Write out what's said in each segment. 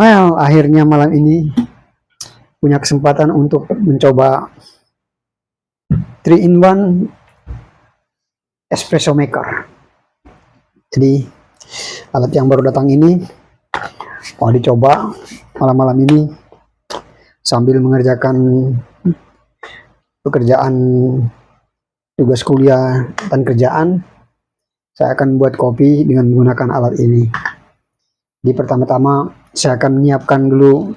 Well, akhirnya malam ini punya kesempatan untuk mencoba 3-in-1 espresso maker. Jadi alat yang baru datang ini mau dicoba malam-malam ini sambil mengerjakan pekerjaan tugas kuliah dan kerjaan. Saya akan buat kopi dengan menggunakan alat ini. Di pertama-tama saya akan menyiapkan dulu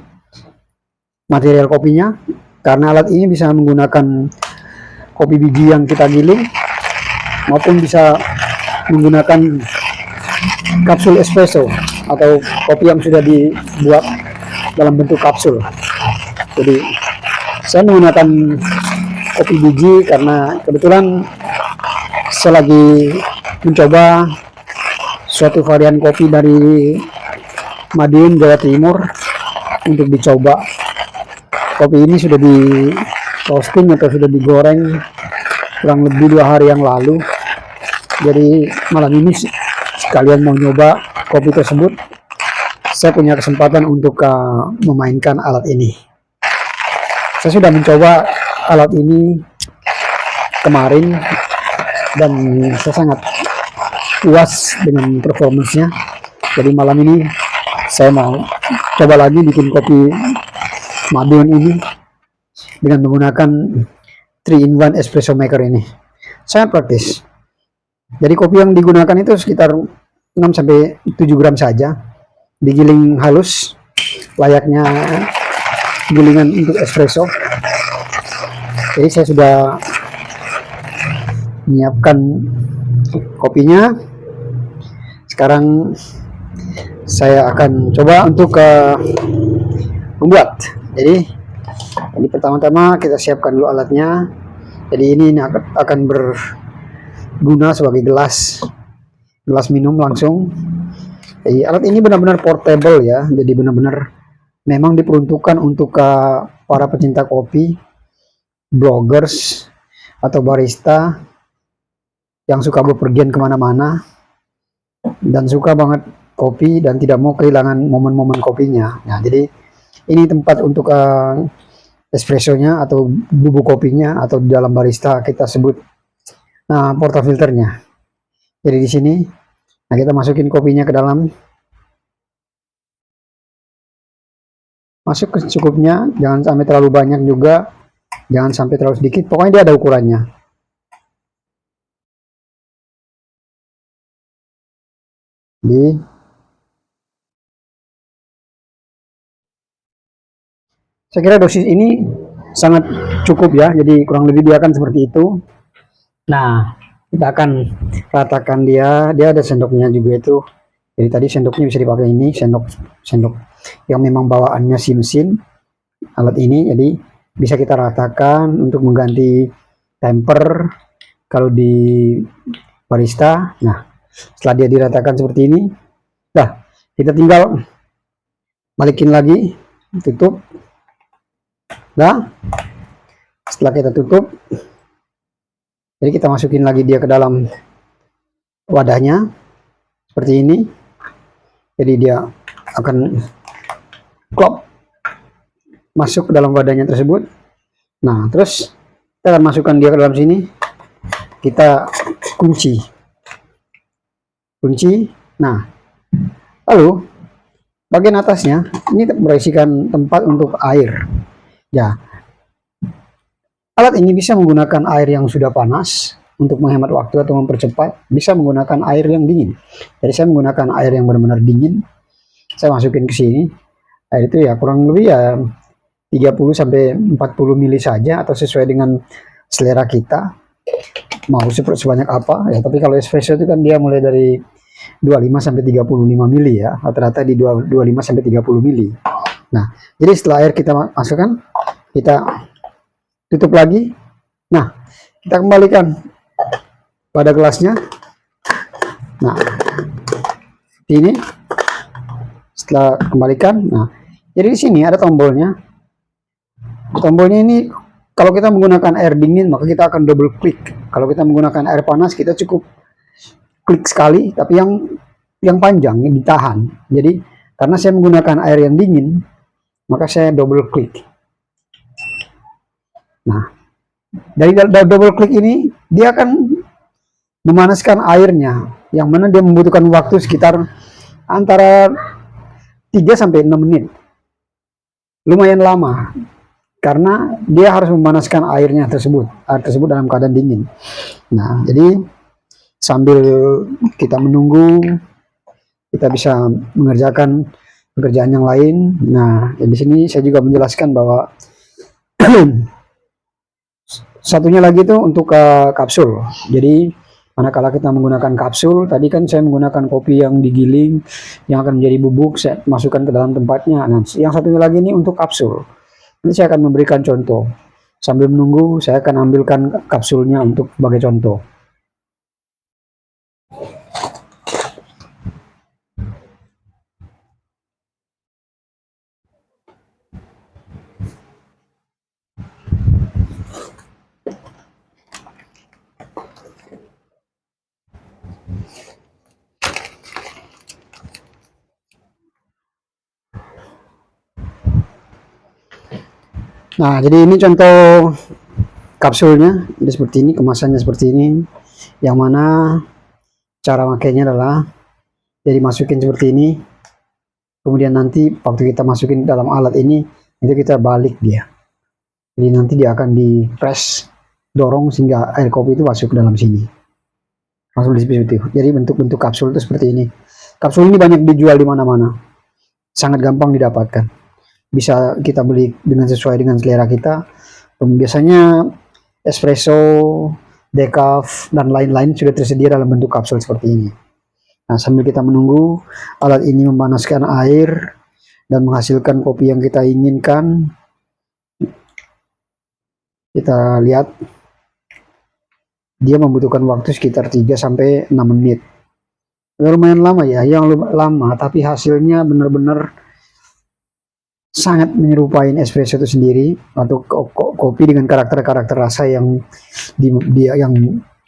material kopinya, karena alat ini bisa menggunakan kopi biji yang kita giling maupun bisa menggunakan kapsul espresso atau kopi yang sudah dibuat dalam bentuk kapsul. Jadi saya menggunakan kopi biji karena kebetulan saya lagi mencoba suatu varian kopi dari Madiun, Jawa Timur untuk dicoba. Kopi ini sudah di roasting atau sudah digoreng kurang lebih 2 hari yang lalu. Jadi malam ini sekalian mau nyoba kopi tersebut, saya punya kesempatan untuk memainkan alat ini. Saya sudah mencoba alat ini kemarin dan saya sangat puas dengan performance-nya. Jadi malam ini saya mau coba lagi bikin kopi Madiun ini dengan menggunakan 3-in-1 espresso maker ini. Sangat praktis. Jadi kopi yang digunakan itu sekitar 6-7 gram saja, digiling halus layaknya gilingan untuk espresso. Jadi saya sudah menyiapkan kopinya. Sekarang saya akan coba untuk membuat. Jadi pertama-tama kita siapkan dulu alatnya. Jadi ini akan berguna sebagai gelas minum langsung. Jadi alat ini benar-benar portable ya. Jadi benar-benar memang diperuntukkan untuk para pecinta kopi, bloggers atau barista yang suka bepergian kemana-mana dan suka banget kopi dan tidak mau kehilangan momen-momen kopinya. Nah, jadi ini tempat untuk espressonya atau bubuk kopinya, atau di dalam barista kita sebut portafilternya. Jadi di sini, nah kita masukin kopinya ke dalam, masuk secukupnya, jangan sampai terlalu banyak juga, jangan sampai terlalu sedikit. Pokoknya dia ada ukurannya. Saya kira dosis ini sangat cukup ya, jadi kurang lebih dia akan seperti itu. Nah, kita akan ratakan dia ada sendoknya juga itu. Jadi tadi sendoknya bisa dipakai ini, sendok yang memang bawaannya si mesin alat ini, jadi bisa kita ratakan untuk mengganti temper kalau di barista. Nah, setelah dia diratakan seperti ini, nah kita tinggal balikin lagi, tutup. Nah, setelah kita tutup, jadi kita masukin lagi dia ke dalam wadahnya seperti ini. Jadi dia akan klop masuk ke dalam wadahnya tersebut. Nah, terus kita akan masukkan dia ke dalam sini. Kita kunci. Nah, lalu bagian atasnya ini berisikan tempat untuk air. Ya, alat ini bisa menggunakan air yang sudah panas untuk menghemat waktu atau mempercepat, bisa menggunakan air yang dingin. Jadi saya menggunakan air yang benar-benar dingin. Saya masukin ke sini. Air itu ya kurang lebih ya 30-40 mili saja, atau sesuai dengan selera kita. Mau sebanyak apa ya, tapi kalau espresso itu kan dia mulai dari 25-35 mili ya, rata-rata di 25-30 mili. Nah, jadi setelah air kita masukkan, kita tutup lagi. Nah, kita kembalikan pada gelasnya. Nah, ini setelah kembalikan, nah, jadi di sini ada tombolnya. Tombolnya ini kalau kita menggunakan air dingin maka kita akan double klik. Kalau kita menggunakan air panas kita cukup klik sekali, tapi yang panjang yang ditahan. Jadi Karena saya menggunakan air yang dingin, maka saya double klik. Nah, dari double klik ini dia akan memanaskan airnya, yang mana dia membutuhkan waktu sekitar antara 3 sampai 6 menit. Lumayan lama karena dia harus memanaskan air tersebut dalam keadaan dingin. Nah, jadi sambil kita menunggu, kita bisa mengerjakan pekerjaan yang lain. Nah, di sini saya juga menjelaskan bahwa satunya lagi itu untuk kapsul. Jadi manakala kita menggunakan kapsul, tadi kan saya menggunakan kopi yang digiling, yang akan menjadi bubuk, saya masukkan ke dalam tempatnya. Nah, yang satunya lagi ini untuk kapsul. Ini saya akan memberikan contoh. Sambil menunggu, saya akan ambilkan kapsulnya untuk sebagai contoh. Nah, jadi ini contoh kapsulnya. Jadi seperti ini, kemasannya seperti ini. Yang mana cara makainya adalah jadi masukin seperti ini. Kemudian nanti waktu kita masukin dalam alat ini, itu kita balik dia. Jadi nanti dia akan di press, dorong sehingga air kopi itu masuk ke dalam sini. Langsung seperti itu. Jadi bentuk-bentuk kapsul itu seperti ini. Kapsul ini banyak dijual di mana-mana. Sangat gampang didapatkan. Bisa kita beli dengan sesuai dengan selera kita. Biasanya espresso, decaf, dan lain-lain sudah tersedia dalam bentuk kapsul seperti ini. Nah, sambil kita menunggu alat ini memanaskan air dan menghasilkan kopi yang kita inginkan, kita lihat dia membutuhkan waktu sekitar 3 sampai 6 menit. Lumayan lama ya, yang lama, tapi hasilnya benar-benar sangat menyerupai espresso itu sendiri, atau kopi dengan karakter-karakter rasa yang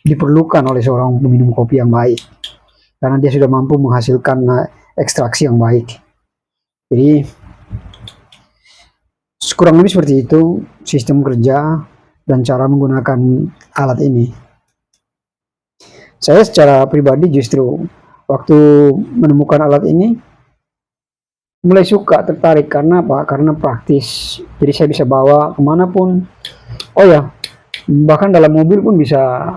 diperlukan oleh seorang peminum kopi yang baik, karena dia sudah mampu menghasilkan ekstraksi yang baik. Jadi kurang lebih seperti itu sistem kerja dan cara menggunakan alat ini. Saya secara pribadi justru waktu menemukan alat ini mulai suka, tertarik. Karena apa? Karena praktis. Jadi saya bisa bawa kemanapun. Oh ya, bahkan dalam mobil pun bisa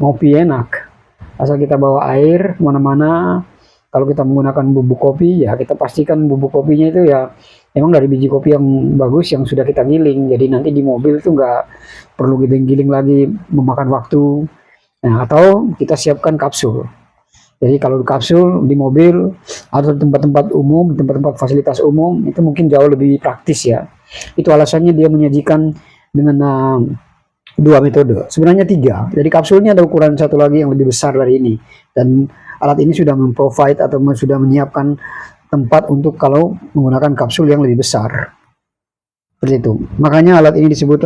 ngopi enak. Asal kita bawa air kemana-mana. Kalau kita menggunakan bubuk kopi, ya kita pastikan bubuk kopinya itu ya emang dari biji kopi yang bagus yang sudah kita giling. Jadi nanti di mobil itu nggak perlu giling-giling lagi, memakan waktu. Nah, atau kita siapkan kapsul. Jadi kalau di kapsul, di mobil, atau di tempat-tempat umum, tempat-tempat fasilitas umum, itu mungkin jauh lebih praktis ya. Itu alasannya dia menyajikan dengan 2 metode. Sebenarnya 3. Jadi kapsulnya ada ukuran satu lagi yang lebih besar dari ini. Dan alat ini sudah memprovide atau sudah menyiapkan tempat untuk kalau menggunakan kapsul yang lebih besar. Seperti itu. Makanya alat ini disebut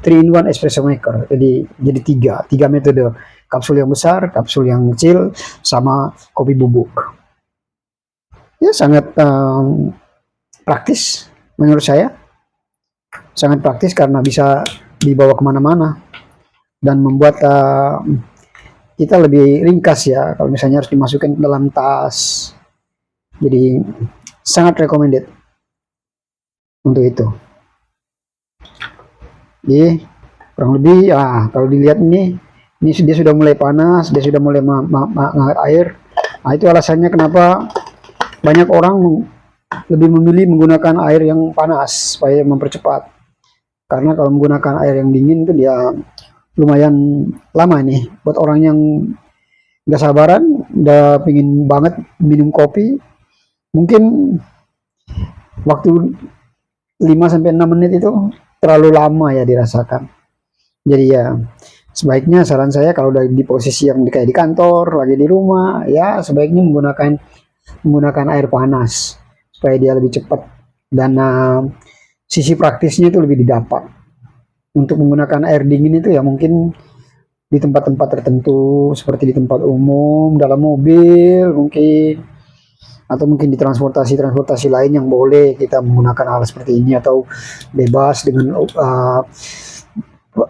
3-in-1 espresso maker. Jadi 3 metode. Kapsul yang besar, kapsul yang kecil, sama kopi bubuk. Ya sangat praktis menurut saya. Sangat praktis karena bisa dibawa kemana-mana. Dan membuat kita lebih ringkas ya. Kalau misalnya harus dimasukkan ke dalam tas. Jadi sangat recommended untuk itu. Jadi kurang lebih, kalau dilihat ini dia sudah mulai panas, dia sudah mulai menghangat air. Nah, itu alasannya kenapa banyak orang lebih memilih menggunakan air yang panas supaya mempercepat. Karena kalau menggunakan air yang dingin itu dia lumayan lama nih. Buat orang yang nggak sabaran, udah pingin banget minum kopi, mungkin waktu 5 sampai 6 menit itu terlalu lama ya dirasakan. Jadi ya sebaiknya saran saya kalau udah di posisi yang kayak di kantor, lagi di rumah, ya sebaiknya menggunakan air panas supaya dia lebih cepat dan sisi praktisnya itu lebih didapat. Untuk menggunakan air dingin itu ya mungkin di tempat-tempat tertentu seperti di tempat umum, dalam mobil mungkin, atau mungkin di transportasi lain yang boleh kita menggunakan alat seperti ini, atau bebas dengan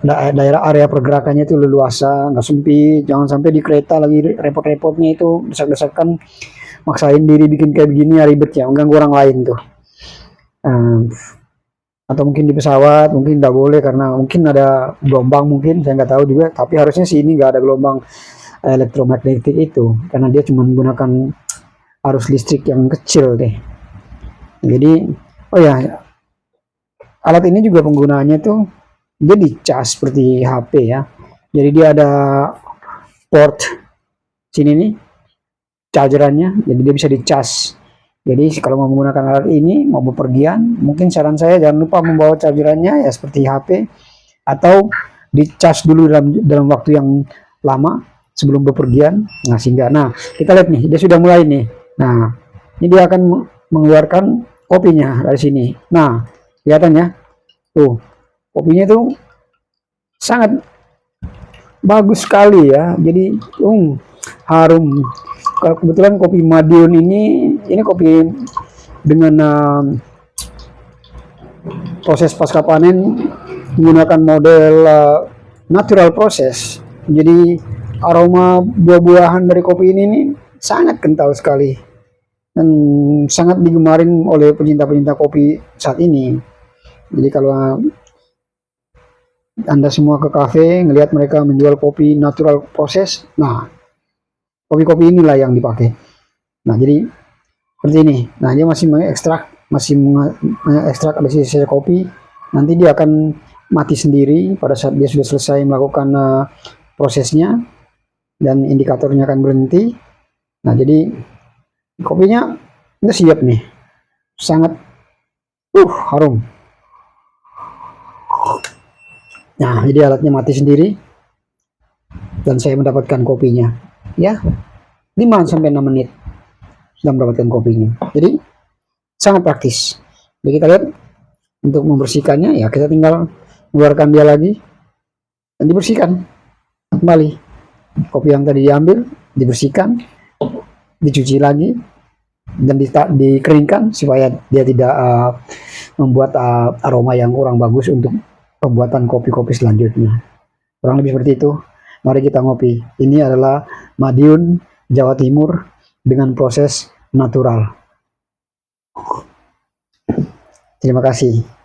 daerah area pergerakannya itu leluasa, nggak sempit. Jangan sampai di kereta lagi repot-repotnya itu desak-desakan, maksain diri bikin kayak begini ya, ribet ya, mengganggu orang lain tuh. Nah, atau mungkin di pesawat mungkin nggak boleh karena mungkin ada gelombang, mungkin saya nggak tahu juga, tapi harusnya sih ini nggak ada gelombang elektromagnetik itu, karena dia cuma menggunakan arus listrik yang kecil deh. Jadi oh ya, alat ini juga penggunaannya tuh dia dicas seperti HP ya, jadi dia ada port sini nih chargerannya, jadi dia bisa dicas. Jadi kalau mau menggunakan alat ini, mau bepergian, mungkin saran saya jangan lupa membawa chargerannya ya seperti HP, atau dicas dulu dalam waktu yang lama sebelum bepergian. Nah sehingga, nah kita lihat nih, dia sudah mulai nih. Nah ini dia akan mengeluarkan kopinya dari sini. Nah kelihatan ya, tuh kopinya tuh sangat bagus sekali ya. Jadi harum. Kebetulan kopi Madiun ini kopi dengan proses pasca panen menggunakan model natural process. Jadi aroma buah-buahan dari kopi ini nih sangat kental sekali dan sangat digemarin oleh pencinta-pencinta kopi saat ini. Jadi kalau Anda semua ke kafe ngelihat mereka menjual kopi natural process, nah kopi-kopi inilah yang dipakai. Nah jadi seperti ini. Nah dia masih mengekstrak ada sisa kopi. Nanti dia akan mati sendiri pada saat dia sudah selesai melakukan prosesnya, dan indikatornya akan berhenti. Nah jadi kopinya udah siap nih, sangat harum. Nah jadi alatnya mati sendiri dan saya mendapatkan kopinya ya 5-6 menit sudah mendapatkan kopinya. Jadi sangat praktis. Jadi kita lihat untuk membersihkannya ya, kita tinggal mengeluarkan dia lagi dan dibersihkan kembali. Kopi yang tadi diambil dibersihkan, dicuci lagi dan dikeringkan supaya dia tidak membuat aroma yang kurang bagus untuk pembuatan kopi-kopi selanjutnya. Kurang lebih seperti itu. Mari kita ngopi. Ini adalah Madiun, Jawa Timur dengan proses natural. Terima kasih.